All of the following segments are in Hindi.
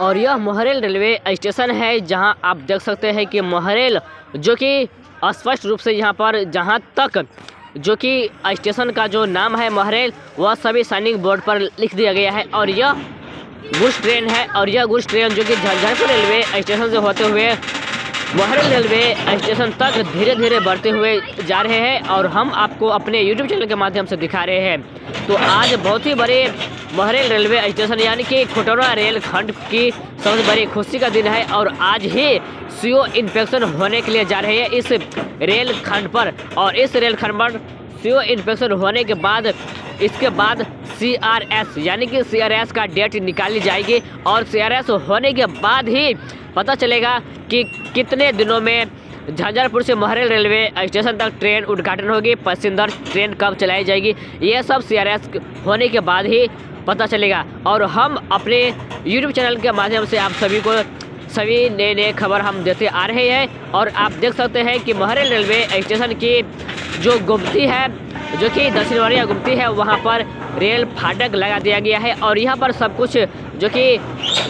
और यह महरेल रेलवे स्टेशन है, जहां आप देख सकते हैं कि महरेल जो कि स्पष्ट रूप से यहाँ पर जहाँ तक जो कि स्टेशन का जो नाम है महरेल, वह सभी साइनिंग बोर्ड पर लिख दिया गया है। और यह गुड्स ट्रेन है, और यह गुड्स ट्रेन जो कि झंझारपुर रेलवे स्टेशन से होते हुए महरेल रेलवे स्टेशन तक धीरे धीरे बढ़ते हुए जा रहे हैं, और हम आपको अपने यूट्यूब चैनल के माध्यम से दिखा रहे हैं। तो आज बहुत ही बड़े महरेल रेलवे स्टेशन यानी कि खुटौरा रेल खंड की सबसे बड़ी खुशी का दिन है, और आज ही सीओ इंस्पेक्शन होने के लिए जा रहे हैं इस रेल खंड पर। और इस रेल खंड पर सीओ इंस्पेक्शन होने के बाद इसके बाद CRS यानी कि CRS का डेट निकाली जाएगी, और CRS होने के बाद ही पता चलेगा कि कितने दिनों में झंझारपुर से महरेल रेलवे स्टेशन तक ट्रेन उद्घाटन होगी, पैसेंजर ट्रेन कब चलाई जाएगी, ये सब CRS होने के बाद ही पता चलेगा। और हम अपने यूट्यूब चैनल के माध्यम से आप सभी को सभी नए खबर हम देते आ रहे हैं। और आप देख सकते हैं कि महरेल रेलवे स्टेशन की जो गुमती है, जो कि दक्षिण वारिया गुमती है, वहाँ पर रेल फाटक लगा दिया गया है। और यहाँ पर सब कुछ जो कि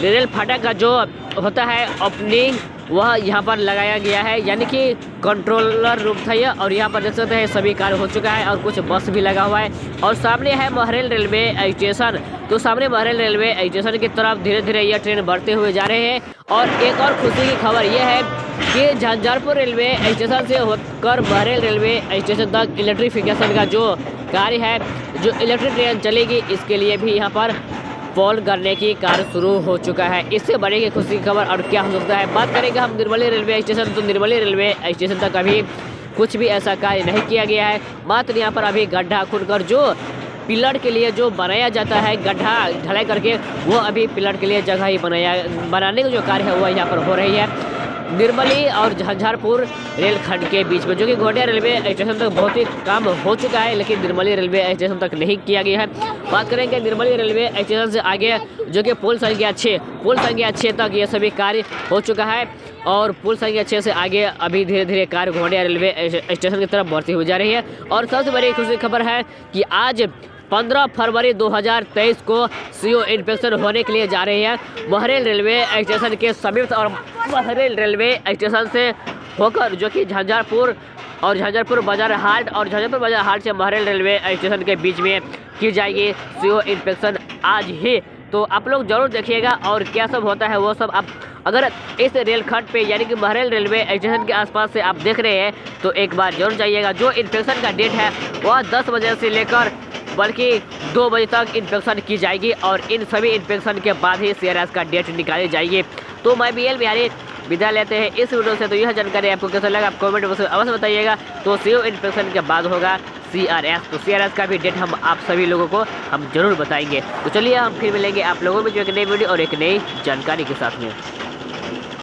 रेल फाटक का जो होता है ओपनिंग, वह यहाँ पर लगाया गया है, यानी कि कंट्रोलर रूम था यह। और यहाँ पर देख सकते हैं सभी कार्य हो चुका है, और कुछ बस भी लगा हुआ है। और सामने है महरेल रेलवे स्टेशन। तो सामने महरेल रेलवे स्टेशन की तरफ धीरे धीरे यह ट्रेन बढ़ते हुए जा रहे हैं। और एक और खुशी की खबर यह है कि झंझारपुर रेलवे स्टेशन से होकर महरेल रेलवे स्टेशन तक इलेक्ट्रिफिकेशन का जो कार्य है, जो इलेक्ट्रिक ट्रेन चलेगी, इसके लिए भी यहाँ पर पोल करने की कार्य शुरू हो चुका है। इससे बड़ी की खुशी की खबर और क्या हो सकता है। बात करेंगे हम निर्मली रेलवे स्टेशन, तो निर्मली रेलवे स्टेशन तक अभी कुछ भी ऐसा कार्य नहीं किया गया है। मात्र यहाँ पर अभी गड्ढा खुदकर जो पिलर के लिए जो बनाया जाता है, गड्ढा ढलाई करके, वो अभी पिलर के लिए जगह ही बनाने का जो कार्य है वह यहाँ पर हो रही है निर्मली और झंझारपुर रेलखंड के बीच में, जो कि घोटिया रेलवे स्टेशन तक बहुत ही काम हो चुका है, लेकिन निर्मली रेलवे स्टेशन तक नहीं किया गया है। बात करेंगे निर्मली रेलवे स्टेशन से आगे जो कि पुल संख्या 6 तक ये सभी कार्य हो चुका है। और पुल संख्या 6 से आगे अभी धीरे धीरे कार्य घोटिया रेलवे स्टेशन की तरफ बढ़ती हुई जा रही है। और सबसे बड़ी खुशी खबर है कि आज 15 फरवरी 2023 को सीओ इंस्पेक्शन होने के लिए जा रहे हैं महरेल रेलवे स्टेशन के समीप, और महरेल रेलवे स्टेशन से होकर जो कि झंझारपुर और झंझारपुर बाजार हाट, और झंझारपुर बाजार हाट से महरेल रेलवे स्टेशन के बीच में की जाएगी सीओ इंस्पेक्शन आज ही। तो आप लोग जरूर देखिएगा, और क्या सब होता है वो सब आप अगर इस रेलखंड पे यानी कि महरेल रेलवे स्टेशन के आसपास से आप देख रहे हैं तो एक बार जरूर जाइएगा। जो इंस्पेक्शन का डेट है वह 10 बजे से लेकर बल्कि 2 बजे तक इंस्पेक्शन की जाएगी, और इन सभी इंस्पेक्शन के बाद ही CRS का डेट निकाली जाएगी। तो मैं BL बिहारी विदा लेते हैं इस वीडियो से। तो यह जानकारी आपको कैसा लगा आप कमेंट में अवश्य बताइएगा। तो सीओ इंस्पेक्शन के बाद होगा CRS, तो CRS का भी डेट हम आप सभी लोगों को हम जरूर बताएंगे। तो चलिए हम फिर मिलेंगे आप लोगों में जो एक नई वीडियो और एक नई जानकारी के साथ में।